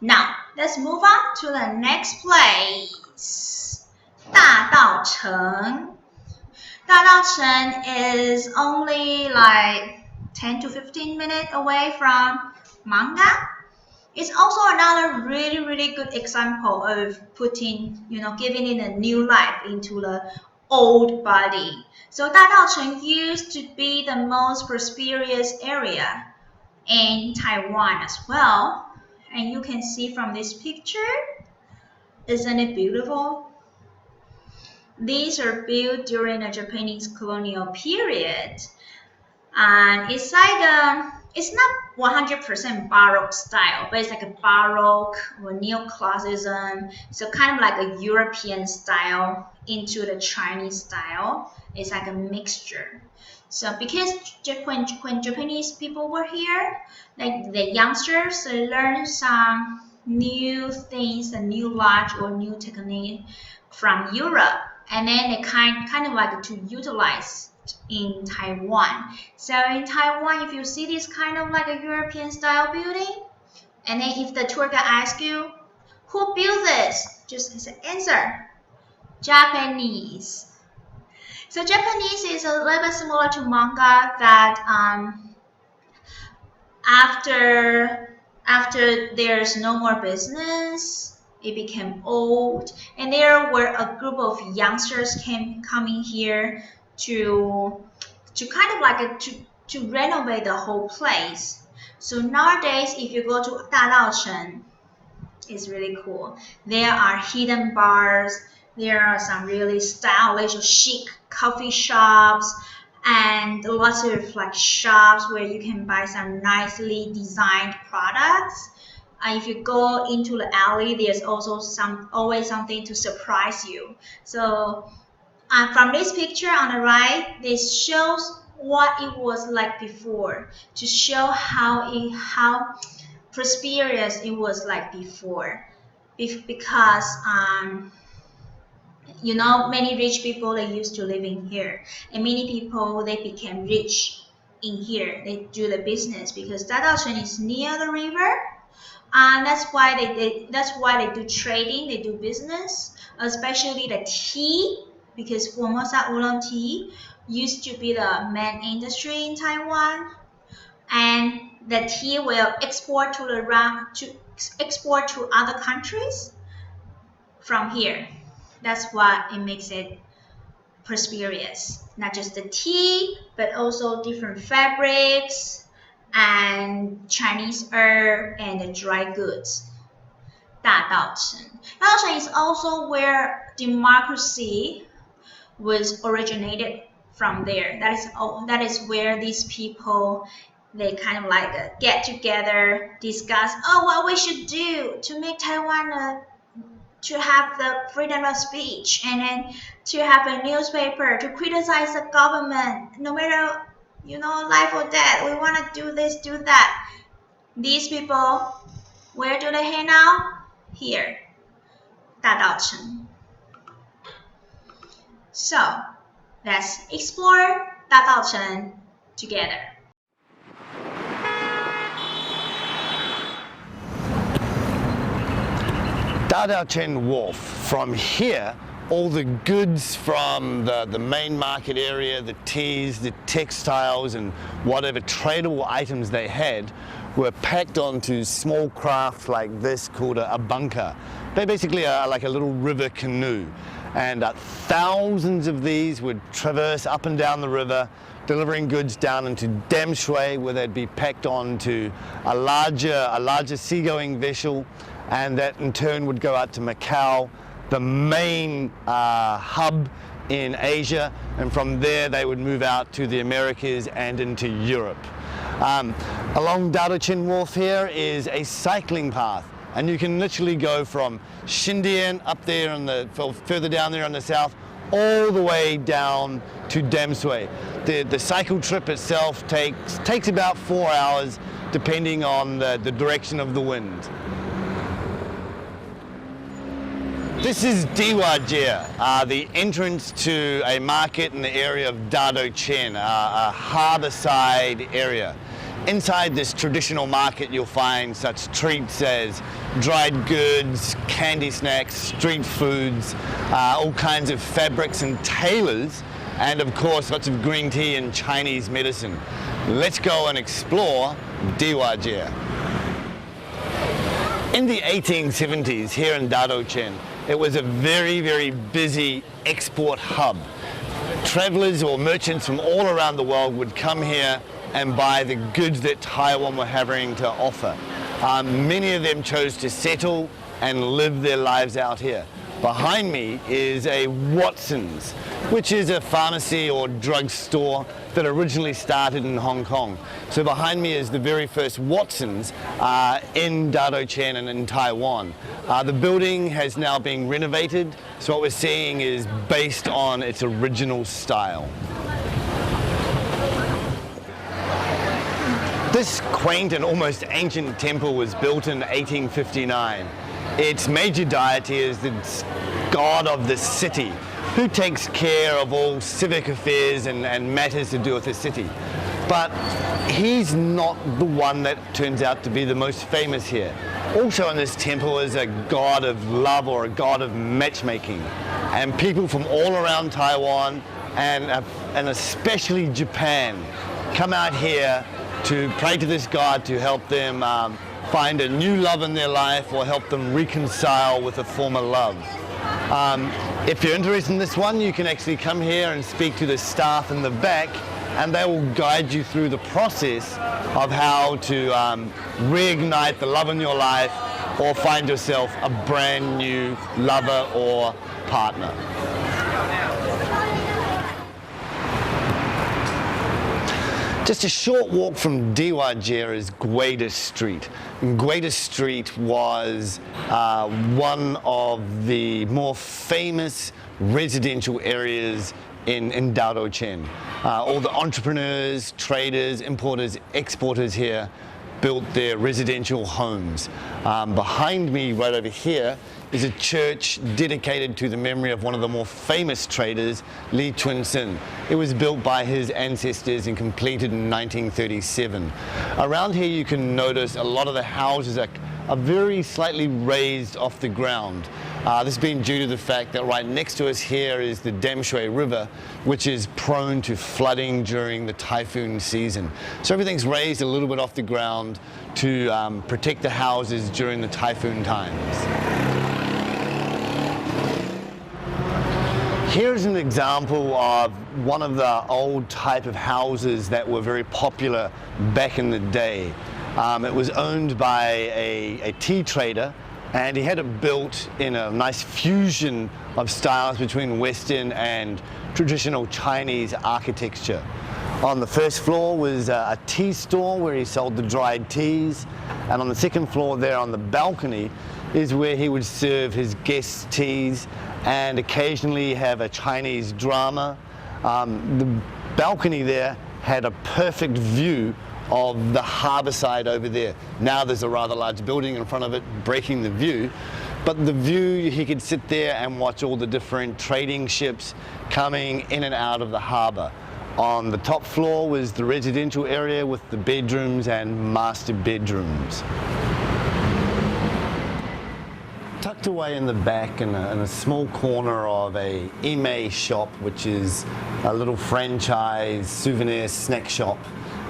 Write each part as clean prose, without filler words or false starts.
Now, let's move on to the next place. Dadaocheng. Dadaocheng is only like 10 to 15 minutes away from Manga. It's also another really good example of putting, giving it a new life into the old body. So Dadaocheng used to be the most prosperous area in Taiwan as well. And you can see from this picture, isn't it beautiful? These are built during the Japanese colonial period. And it's like it's not 100% Baroque style, but it's like a Baroque or Neoclassicism. So kind of like a European style into the Chinese style. It's like a mixture. So because when Japanese people were here, like the youngsters, they learned some new things, a new lodge or new technique from Europe, and then they kind of like to utilize in Taiwan. So in Taiwan, if you see this kind of like a European style building, and then if the tour guide asks you, who built this? Just answer, Japanese. So Japanese is a little bit similar to manga that after there's no more business, it became old, and there were a group of youngsters coming here to kind of like to renovate the whole place. So nowadays, if you go to Dadaocheng, it's really cool. There are hidden bars. There are some really stylish, chic coffee shops, and lots of like shops where you can buy some nicely designed products. If you go into the alley, there's also always something to surprise you. So from this picture on the right, this shows what it was like before, to show how prosperous it was like before, because many rich people, they used to live in here, and many people, they became rich in here. They do the business because Dadaocheng is near the river, and that's why they do trading, they do business, especially the tea, because Formosa oolong tea used to be the main industry in Taiwan, and the tea will export to other countries from here. That's what it makes it prosperous. Not just the tea, but also different fabrics and Chinese herb and the dry goods. Dadaocheng. Dadaocheng is also where democracy was originated from there. That is where these people, they kind of like get together, discuss, what we should do to make Taiwan to have the freedom of speech, and then to have a newspaper to criticize the government, no matter life or death. We want to do this, do that. These people, where do they hang out? Here, Dadaocheng. So let's explore Dadaocheng together. Dadaocheng Wharf. From here, all the goods from the main market area, the teas, the textiles, and whatever tradable items they had were packed onto small craft like this called a bunker. They basically are like a little river canoe, and thousands of these would traverse up and down the river, delivering goods down into Dadaocheng, where they'd be packed onto a larger seagoing vessel, and that in turn would go out to Macau, the main hub in Asia, and from there they would move out to the Americas and into Europe. Along Dadaocheng Wharf here is a cycling path, and you can literally go from Xindian up there further down there on the south, all the way down to Dadaocheng. The cycle trip itself takes about 4 hours, depending on the direction of the wind. This is Dadaocheng, the entrance to a market in the area of Dadaocheng, a harbour side area. Inside this traditional market, you'll find such treats as dried goods, candy snacks, street foods, all kinds of fabrics and tailors, and of course lots of green tea and Chinese medicine. Let's go and explore Dadaocheng. In the 1870s, here in Dadaocheng, it was a very, very busy export hub. Travelers or merchants from all around the world would come here and buy the goods that Taiwan were having to offer. Many of them chose to settle and live their lives out here. Behind me is a Watson's, which is a pharmacy or drugstore that originally started in Hong Kong. So behind me is the very first Watson's in Dadaocheng and in Taiwan. The building has now been renovated, so what we're seeing is based on its original style. This quaint and almost ancient temple was built in 1859. Its major deity is the god of the city, who takes care of all civic affairs and matters to do with the city. But he's not the one that turns out to be the most famous here. Also in this temple is a god of love or a god of matchmaking. And people from all around Taiwan and especially Japan come out here to pray to this god to help them find a new love in their life or help them reconcile with a former love. If you're interested in this one, you can actually come here and speak to the staff in the back, and they will guide you through the process of how to reignite the love in your life or find yourself a brand new lover or partner. Just a short walk from Dadaocheng is Guida Street. Guida Street was one of the more famous residential areas in Dadaocheng. All the entrepreneurs, traders, importers, exporters here built their residential homes. Behind me, right over here, is a church dedicated to the memory of one of the more famous traders, Li Chun-sin. It was built by his ancestors and completed in 1937. Around here you can notice a lot of the houses are very slightly raised off the ground. This being due to the fact that right next to us here is the Damshui River, which is prone to flooding during the typhoon season. So everything's raised a little bit off the ground to protect the houses during the typhoon times. Here's an example of one of the old type of houses that were very popular back in the day. It was owned by a tea trader, and he had it built in a nice fusion of styles between Western and traditional Chinese architecture. On the first floor was a tea store where he sold the dried teas, and on the second floor there on the balcony is where he would serve his guests teas and occasionally have a Chinese drama. The balcony there had a perfect view of the harbour side over there. Now there's a rather large building in front of it breaking the view, but the view, he could sit there and watch all the different trading ships coming in and out of the harbour. On the top floor was the residential area with the bedrooms and master bedrooms. Tucked away in the back in a small corner of a Ime shop, which is a little franchise souvenir snack shop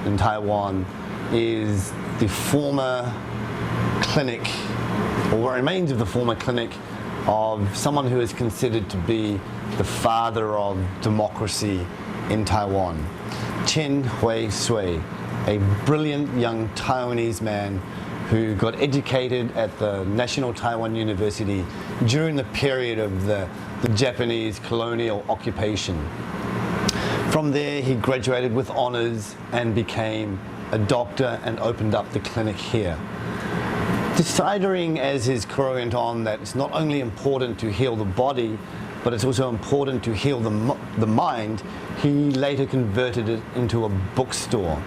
in Taiwan, is the former clinic, or remains of the former clinic, of someone who is considered to be the father of democracy in Taiwan, Chen Hui-sui, a brilliant young Taiwanese man who got educated at the National Taiwan University during the period of the Japanese colonial occupation. From there, he graduated with honors and became a doctor and opened up the clinic here. Deciding as his career went on that it's not only important to heal the body, but it's also important to heal the mind, he later converted it into a bookstore.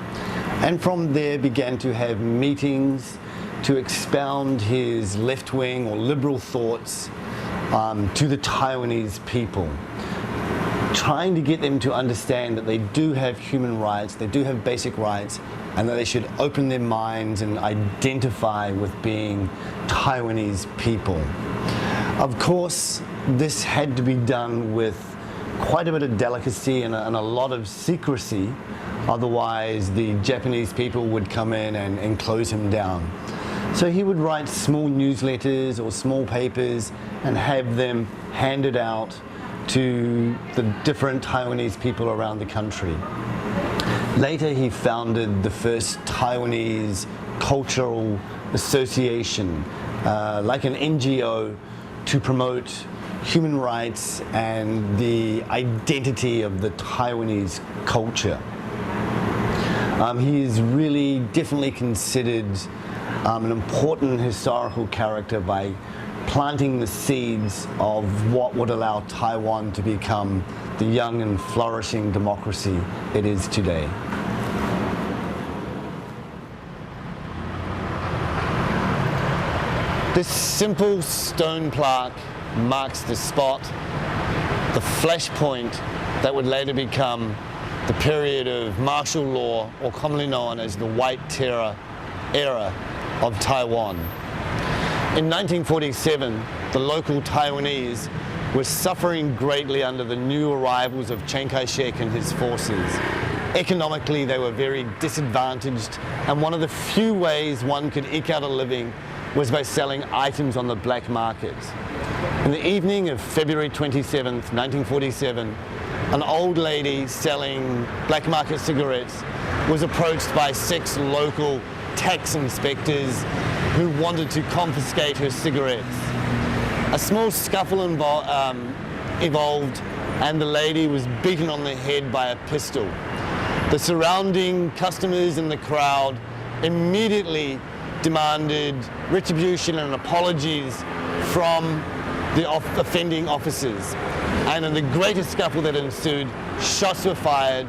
And from there began to have meetings to expound his left-wing or liberal thoughts to the Taiwanese people, trying to get them to understand that they do have human rights, they do have basic rights, and that they should open their minds and identify with being Taiwanese people. Of course, this had to be done with quite a bit of delicacy and a lot of secrecy, otherwise the Japanese people would come in and close him down. So he would write small newsletters or small papers and have them handed out to the different Taiwanese people around the country. Later he founded the first Taiwanese Cultural Association, like an NGO, to promote human rights and the identity of the Taiwanese culture. He is really definitely considered an important historical character by planting the seeds of what would allow Taiwan to become the young and flourishing democracy it is today. This simple stone plaque marks the spot, the flashpoint that would later become the period of martial law, or commonly known as the White Terror era of Taiwan. In 1947, the local Taiwanese were suffering greatly under the new arrivals of Chiang Kai-shek and his forces. Economically, they were very disadvantaged, and one of the few ways one could eke out a living was by selling items on the black market. In the evening of February 27th, 1947, an old lady selling black market cigarettes was approached by 6 local tax inspectors who wanted to confiscate her cigarettes. A small scuffle evolved, and the lady was beaten on the head by a pistol. The surrounding customers in the crowd immediately demanded retribution and apologies from the offending officers. And in the greatest scuffle that ensued, shots were fired,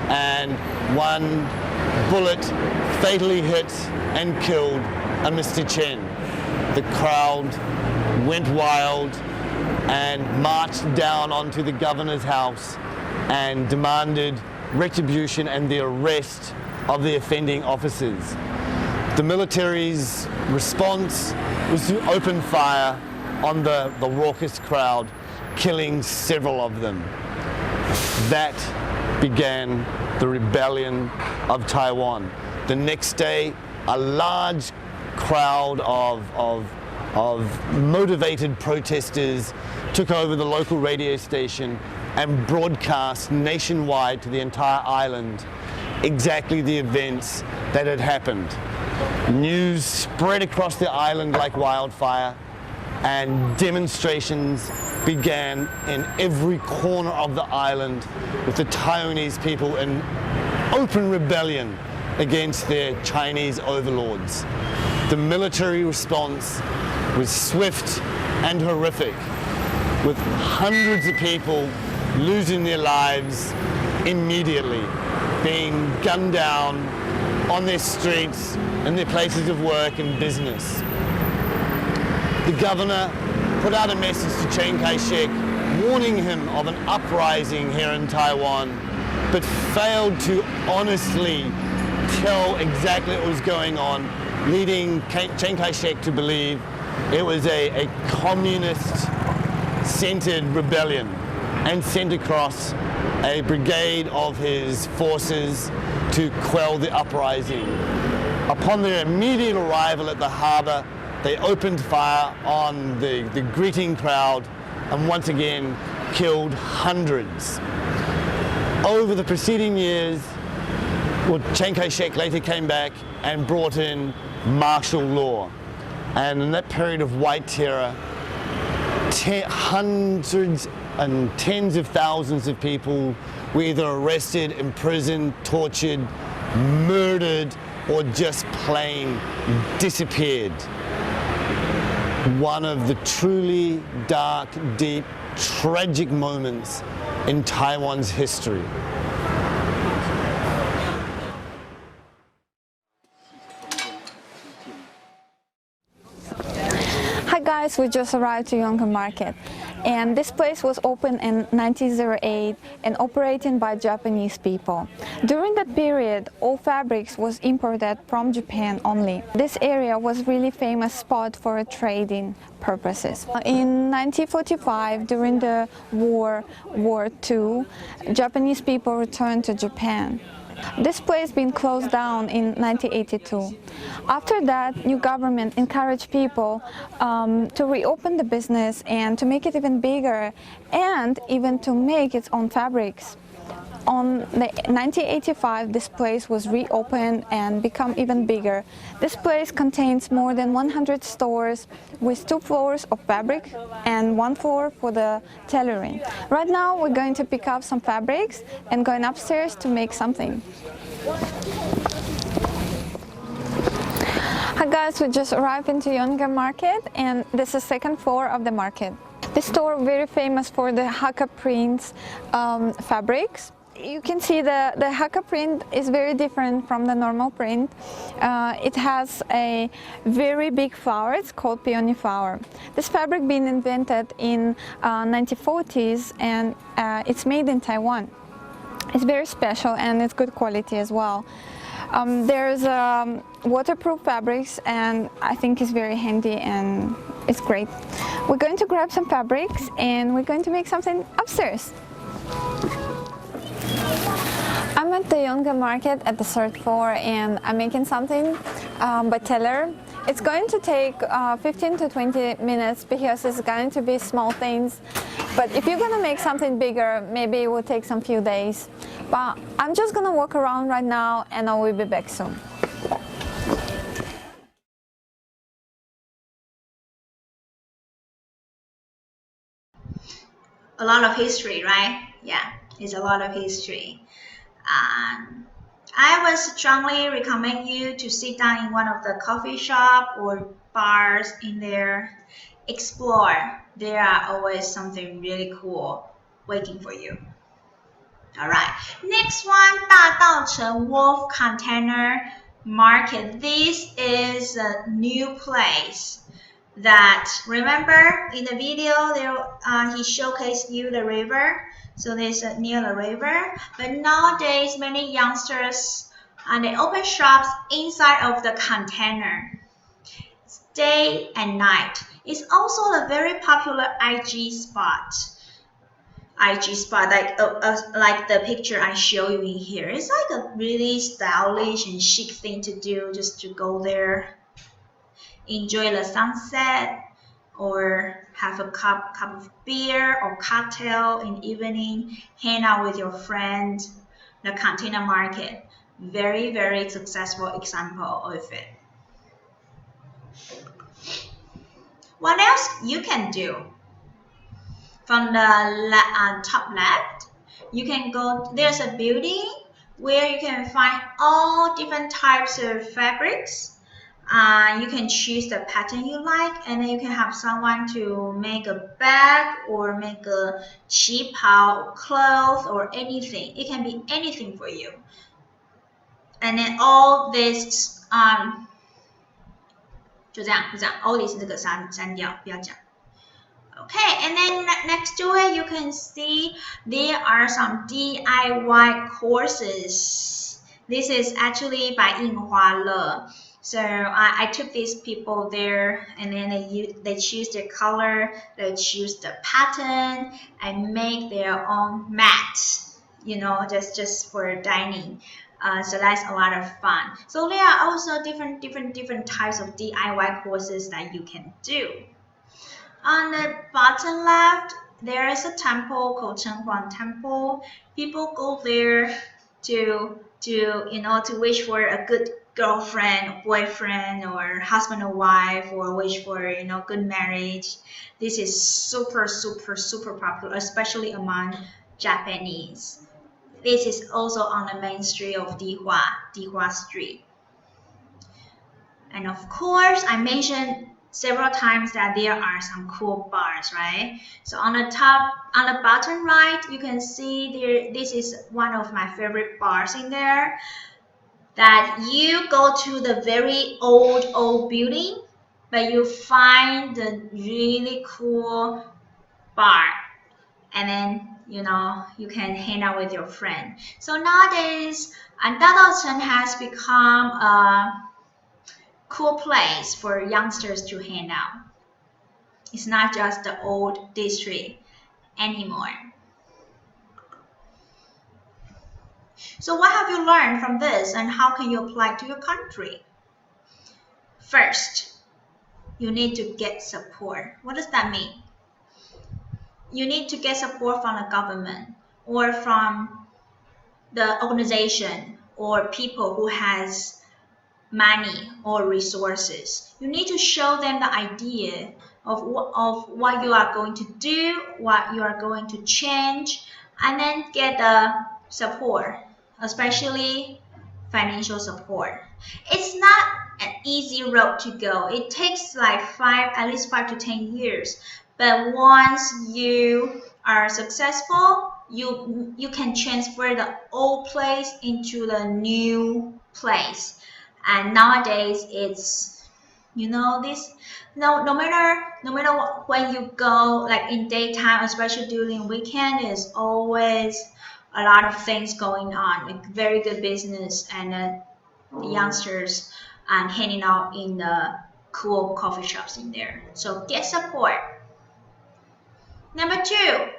and one bullet fatally hit and killed a Mr. Chen. The crowd went wild and marched down onto the governor's house and demanded retribution and the arrest of the offending officers. The military's response was to open fire on the raucous crowd, killing several of them. That began the rebellion of Taiwan. The next day, a large crowd of motivated protesters took over the local radio station and broadcast nationwide to the entire island exactly the events that had happened. News spread across the island like wildfire, and demonstrations began in every corner of the island, with the Taiwanese people in open rebellion against their Chinese overlords. The military response was swift and horrific, with hundreds of people losing their lives immediately, being gunned down on their streets, in their places of work and business. The governor put out a message to Chiang Kai-shek warning him of an uprising here in Taiwan, but failed to honestly tell exactly what was going on, leading Chiang Kai-shek to believe it was a communist-centered rebellion, and sent across a brigade of his forces to quell the uprising. Upon their immediate arrival at the harbour, they opened fire on the greeting crowd and once again killed hundreds. Over the preceding years, Chiang Kai-shek later came back and brought in martial law. And in that period of white terror, hundreds and tens of thousands of people were either arrested, imprisoned, tortured, murdered, or just plain disappeared. One of the truly dark, deep, tragic moments in Taiwan's history. Hi guys, we just arrived to Yonge Market, and this place was opened in 1908 and operated by Japanese people. During that period, all fabrics was imported from Japan only. This area was really famous spot for trading purposes. In 1945, during the War II, Japanese people returned to Japan. This place been closed down in 1982. After that, new government encouraged people to reopen the business and to make it even bigger and even to make its own fabrics. On the 1985, this place was reopened and become even bigger. This place contains more than 100 stores with 2 floors of fabric and 1 floor for the tailoring. Right now, we're going to pick up some fabrics and going upstairs to make something. Hi guys, we just arrived into Yonge Market, and this is second floor of the market. This store very famous for the Hakka prints fabrics. You can see the Hakka print is very different from the normal print. It has a very big flower. It's called peony flower. This fabric been invented in 1940s, and it's made in Taiwan. It's very special and it's good quality as well. There's waterproof fabrics, and I think it's very handy and it's great. We're going to grab some fabrics and we're going to make something upstairs. I'm at the Yonge Market at the third floor, and I'm making something by tailor. It's going to take 15 to 20 minutes because it's going to be small things. But if you're going to make something bigger, maybe it will take some few days. But I'm just going to walk around right now and I will be back soon. A lot of history, right? Yeah, it's a lot of history. I would strongly recommend you to sit down in one of the coffee shop or bars in there, explore. There are always something really cool waiting for you. Alright, next one, Dadaocheng Wolf Container Market. This is a new place that, remember in the video there he showcased you the river, so there's near the river, but nowadays many youngsters they open shops inside of the container, day and night. It's also a very popular IG spot, like the picture I show you in here. It's like a really stylish and chic thing to do, just to go there, enjoy the sunset, or have a cup of beer or cocktail in the evening, hang out with your friends. The container market, very, very successful example of it. What else you can do? From the top left, you can go, there's a building where you can find all different types of fabrics. You can choose the pattern you like, and then you can have someone to make a bag or make a qipao or clothes or anything. It can be anything for you. And then all this 就这样 all this 这个删掉，不要讲。Okay, and then next to it, you can see there are some DIY courses. This is actually by Yinghua Le. So I took these people there, and then they choose their color, they choose the pattern, and make their own mat, just for dining. So that's a lot of fun. So there are also different types of DIY courses that you can do. On the bottom left, there is a temple called Chenghuang Temple. People go there to wish for a good girlfriend, boyfriend, or husband or wife, or wish for good marriage. This is super popular, especially among Japanese. This is also on the main street of Dihua Street. And of course, I mentioned several times that there are some cool bars, right? So on the bottom right, you can see there. This is one of my favorite bars in there. That you go to the very old building, but you find the really cool bar, and then you can hang out with your friend. So nowadays, Dadaocheng has become a cool place for youngsters to hang out. It's not just the old district anymore. So what have you learned from this, and how can you apply it to your country? First, you need to get support. What does that mean? You need to get support from the government or from the organization or people who has money or resources. You need to show them the idea of what you are going to do, what you are going to change, and then get the support, especially financial support. It's not an easy road to go. It takes like at least 5 to 10 years. But once you are successful, you can transfer the old place into the new place. And nowadays it's this no matter when you go, like in daytime, especially during weekend, is always a lot of things going on, like very good business, and the youngsters and hanging out in the cool coffee shops in there. So get support. Number 2,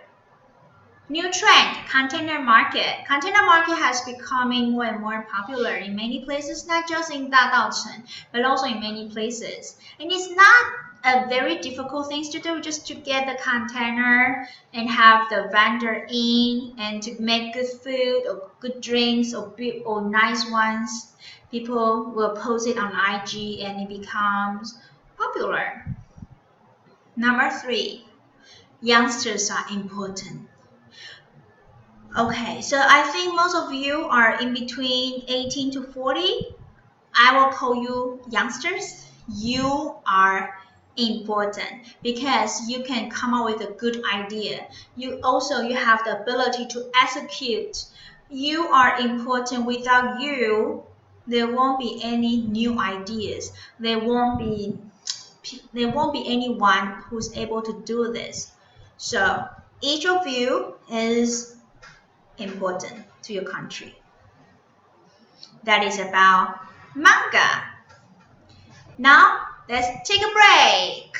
new trend, container market. Container market has becoming more and more popular in many places, not just in Dadaocheng, but also in many places. And it's not a very difficult thing to do, just to get the container and have the vendor in and to make good food or good drinks or nice ones. People will post it on IG and it becomes popular. Number 3, youngsters are important. Okay, so I think most of you are in between 18 to 40. I will call you youngsters. You are important because you can come up with a good idea. You have the ability to execute. You are important. Without you, there won't be any new ideas. There won't be anyone who's able to do this. So each of you is important to your country. That is about manga. Now let's take a break.